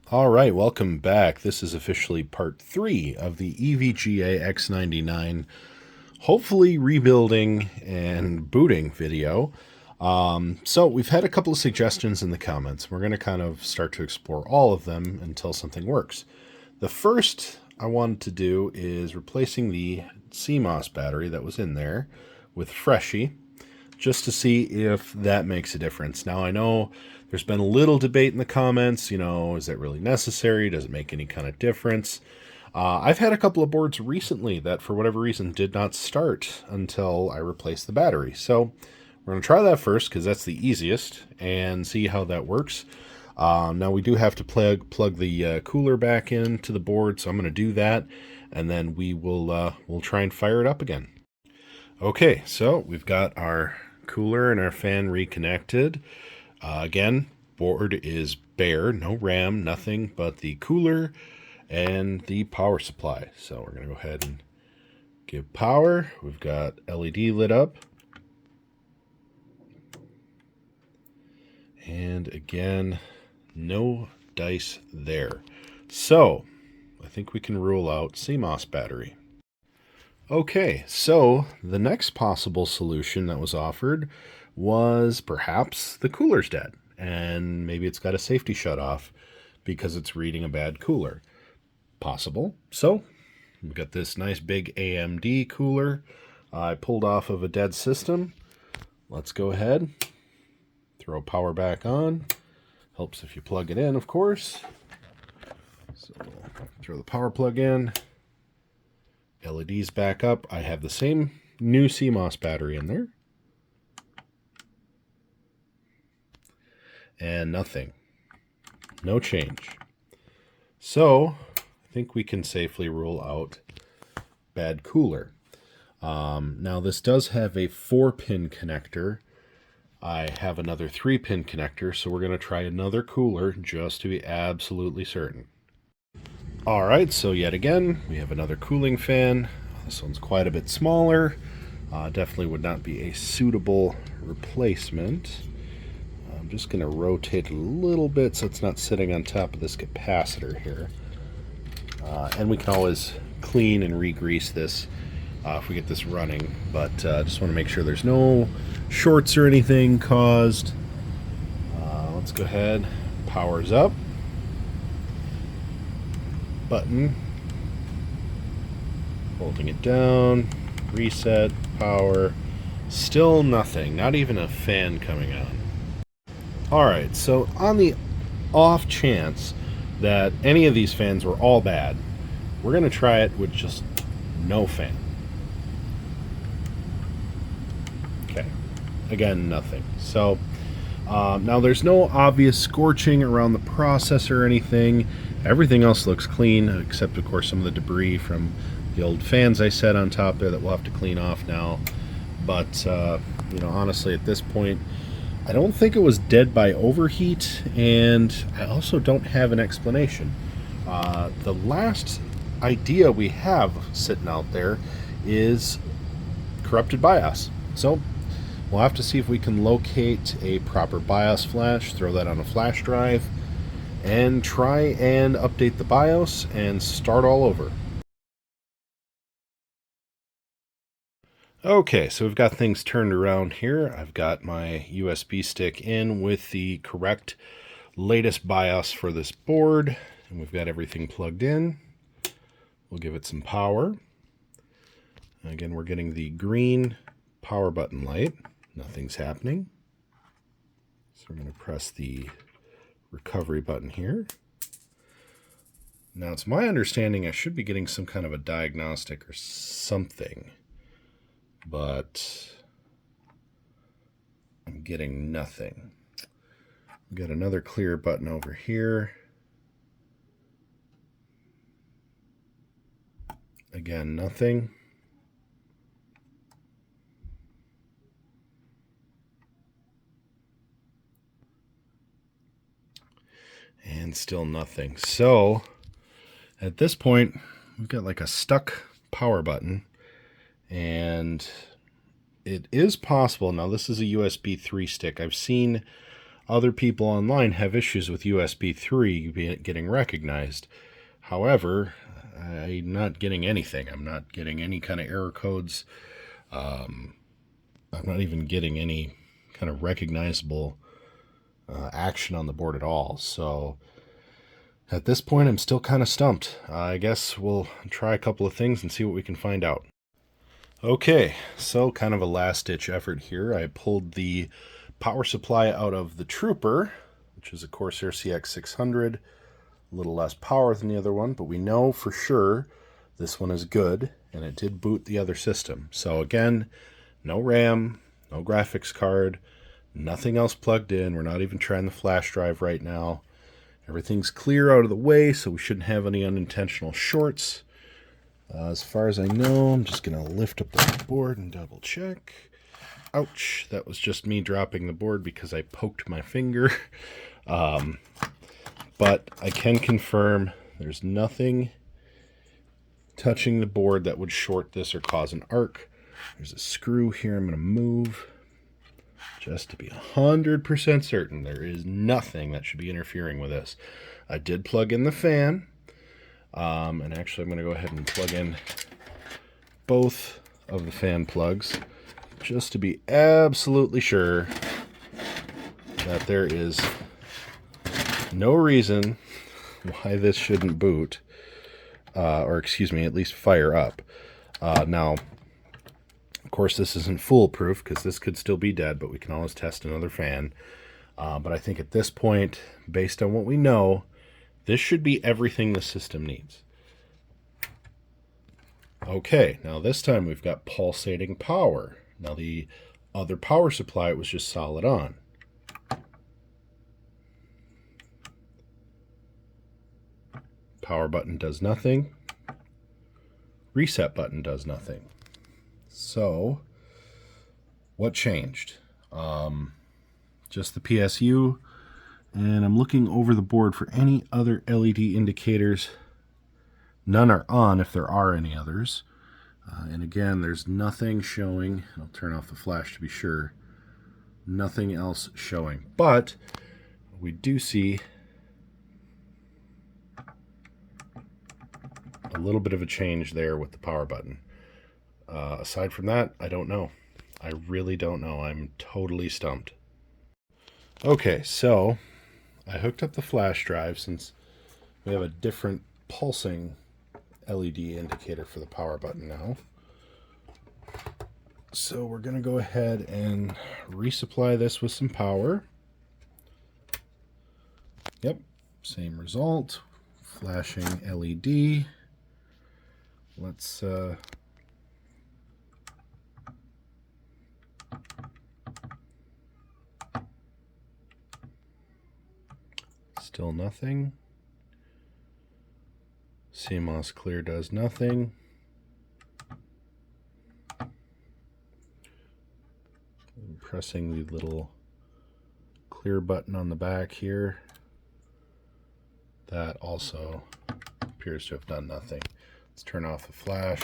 All right, welcome back. This is officially part 3 of the EVGA X99, hopefully rebuilding and booting video. So we've had a couple of suggestions in the comments. We're going to kind of start to explore all of them until something works. The first I wanted to do is replacing the CMOS battery that was in there with Freshie, just to see if that makes a difference. Now, I know there's been a little debate in the comments, is that really necessary? Does it make any kind of difference? I've had a couple of boards recently that, for whatever reason, did not start until I replaced the battery. So we're going to try that first because that's the easiest and see how that works. Now, we do have to plug the cooler back into the board, so I'm going to do that, and then we'll try and fire it up again. Okay, so we've got our cooler and our fan reconnected. Again, board is bare, no RAM, nothing but the cooler and the power supply. So we're going to go ahead and give power. We've got LED lit up. And again, no dice there. So I think we can rule out CMOS battery. Okay, so the next possible solution that was offered was perhaps the cooler's dead, and maybe it's got a safety shut off because it's reading a bad cooler. Possible. So we've got this nice big AMD cooler I pulled off of a dead system. Let's go ahead, throw power back on. Helps if you plug it in, of course. So throw the power plug in. LEDs back up. I have the same new CMOS battery in there. And nothing. No change. So I think we can safely rule out bad cooler. Now this does have a 4-pin connector. I have another 3-pin connector, so we're going to try another cooler just to be absolutely certain. All right, so yet again, we have another cooling fan. This one's quite a bit smaller. Definitely would not be a suitable replacement. I'm just going to rotate it a little bit so it's not sitting on top of this capacitor here. And we can always clean and re-grease this if we get this running, but just want to make sure there's no shorts or anything caused. Let's go ahead. Power's up. Button, holding it down, reset, power, still nothing, not even a fan coming on. Alright, so on the off chance that any of these fans were all bad, we're going to try it with just no fan. Okay, again, nothing. So now there's no obvious scorching around the processor or anything. Everything else looks clean, except of course some of the debris from the old fans I set on top there that we'll have to clean off now. But honestly, at this point, I don't think it was dead by overheat, and I also don't have an explanation. The last idea we have sitting out there is corrupted BIOS. So we'll have to see if we can locate a proper BIOS flash, throw that on a flash drive, and try and update the BIOS and start all over. Okay, so we've got things turned around here. I've got my USB stick in with the correct latest BIOS for this board, and we've got everything plugged in. We'll give it some power. Again, we're getting the green power button light. Nothing's happening. So we're going to press the recovery button here. Now, it's my understanding I should be getting some kind of a diagnostic or something, but I'm getting nothing. We've got another clear button over here. Again, nothing. And still nothing. So at this point, we've got like a stuck power button, and it is possible. Now, this is a USB 3 stick. I've seen other people online have issues with USB 3 getting recognized. However, I'm not getting anything. I'm not getting any kind of error codes. I'm not even getting any kind of recognizable action on the board at all. So at this point, I'm still kind of stumped. I guess we'll try a couple of things and see what we can find out. Okay, so kind of a last-ditch effort here. I pulled the power supply out of the Trooper, which is a Corsair CX600. A little less power than the other one, but we know for sure this one is good, and it did boot the other system. So again, no RAM, no graphics card, nothing else plugged in. We're not even trying the flash drive right now. Everything's clear out of the way, so we shouldn't have any unintentional shorts. As far as I know, I'm just going to lift up the board and double check. Ouch, that was just me dropping the board because I poked my finger. But I can confirm there's nothing touching the board that would short this or cause an arc. There's a screw here I'm going to move just to be 100% certain. There is nothing that should be interfering with this. I did plug in the fan. And actually I'm going to go ahead and plug in both of the fan plugs just to be absolutely sure that there is no reason why this shouldn't boot, or excuse me, at least fire up. Now, of course, this isn't foolproof because this could still be dead, but we can always test another fan. But I think at this point, based on what we know, this should be everything the system needs. Okay, now this time we've got pulsating power. Now the other power supply was just solid on. Power button does nothing. Reset button does nothing. So, what changed? Just the PSU. And I'm looking over the board for any other LED indicators. None are on if there are any others. And again, there's nothing showing. I'll turn off the flash to be sure. Nothing else showing. But we do see a little bit of a change there with the power button. Aside from that, I don't know. I really don't know. I'm totally stumped. Okay, so I hooked up the flash drive since we have a different pulsing LED indicator for the power button now. So we're going to go ahead and resupply this with some power. Yep, same result. Flashing LED. Let's still nothing. CMOS clear does nothing. I'm pressing the little clear button on the back here. That also appears to have done nothing. Let's turn off the flash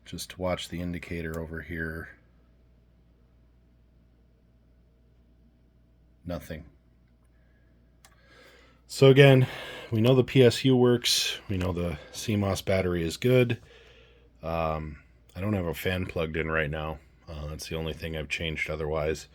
just to watch the indicator over here. Nothing. So again, we know the PSU works. We know the CMOS battery is good. I don't have a fan plugged in right now. That's the only thing I've changed otherwise.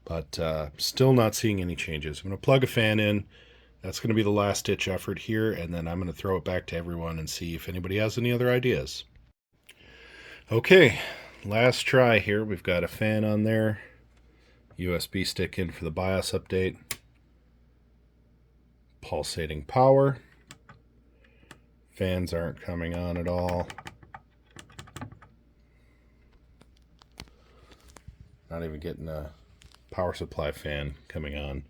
But still not seeing any changes. I'm going to plug a fan in. That's going to be the last ditch effort here. And then I'm going to throw it back to everyone and see if anybody has any other ideas. Okay, last try here. We've got a fan on there. USB stick in for the BIOS update. Pulsating power. Fans aren't coming on at all. Not even getting a power supply fan coming on.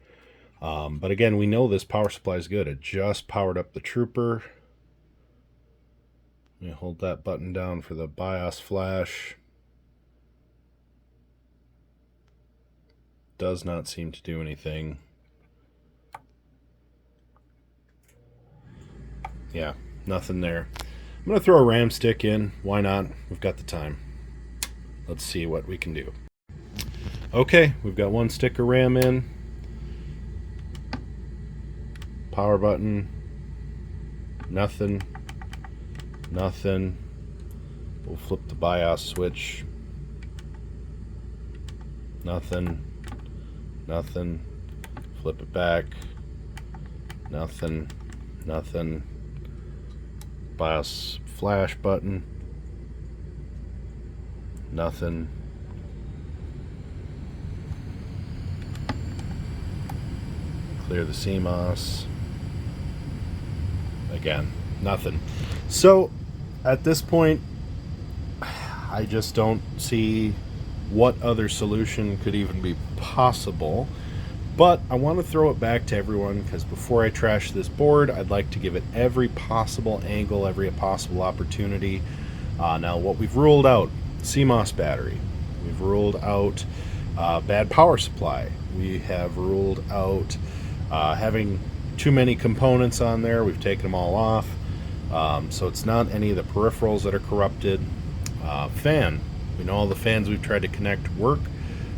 But again, we know this power supply is good. It just powered up the Trooper. Let me hold that button down for the BIOS flash. Does not seem to do anything. Yeah, nothing there. I'm going to throw a RAM stick in. Why not? We've got the time. Let's see what we can do. Okay, we've got one stick of RAM in. Power button. Nothing. Nothing. We'll flip the BIOS switch. Nothing. Nothing. Flip it back. Nothing. Nothing. BIOS flash button. Nothing. Clear the CMOS. Again, nothing. So at this point, I just don't see what other solution could even be possible. But I want to throw it back to everyone, because before I trash this board, I'd like to give it every possible angle, every possible opportunity. Now, what we've ruled out: CMOS battery. We've ruled out bad power supply. We have ruled out having too many components on there. We've taken them all off. So it's not any of the peripherals that are corrupted. Fan. We know all the fans we've tried to connect work.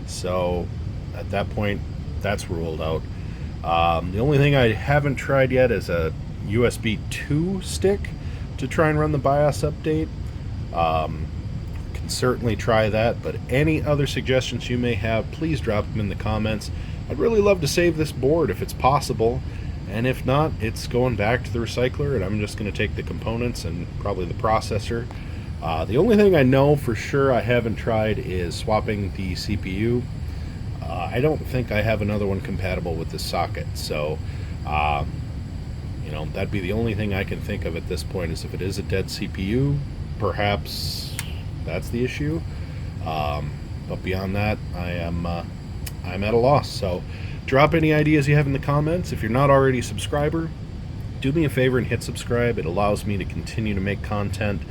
So at that point, that's ruled out. The only thing I haven't tried yet is a USB 2 stick to try and run the BIOS update. Can certainly try that, but any other suggestions you may have, please drop them in the comments. I'd really love to save this board if it's possible, and if not, it's going back to the recycler, and I'm just going to take the components and probably the processor. The only thing I know for sure I haven't tried is swapping the CPU. I don't think I have another one compatible with this socket, so you know, that'd be the only thing I can think of at this point, is if it is a dead CPU, perhaps that's the issue. But beyond that, I'm at a loss. So drop any ideas you have in the comments. If you're not already a subscriber, do me a favor and hit subscribe. It allows me to continue to make content,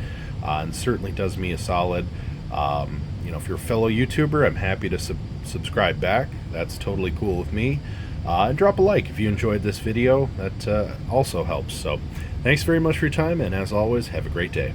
and certainly does me a solid. You know, if you're a fellow YouTuber, I'm happy to subscribe back. That's totally cool with me. And drop a like if you enjoyed this video. That also helps. So thanks very much for your time, and as always, have a great day.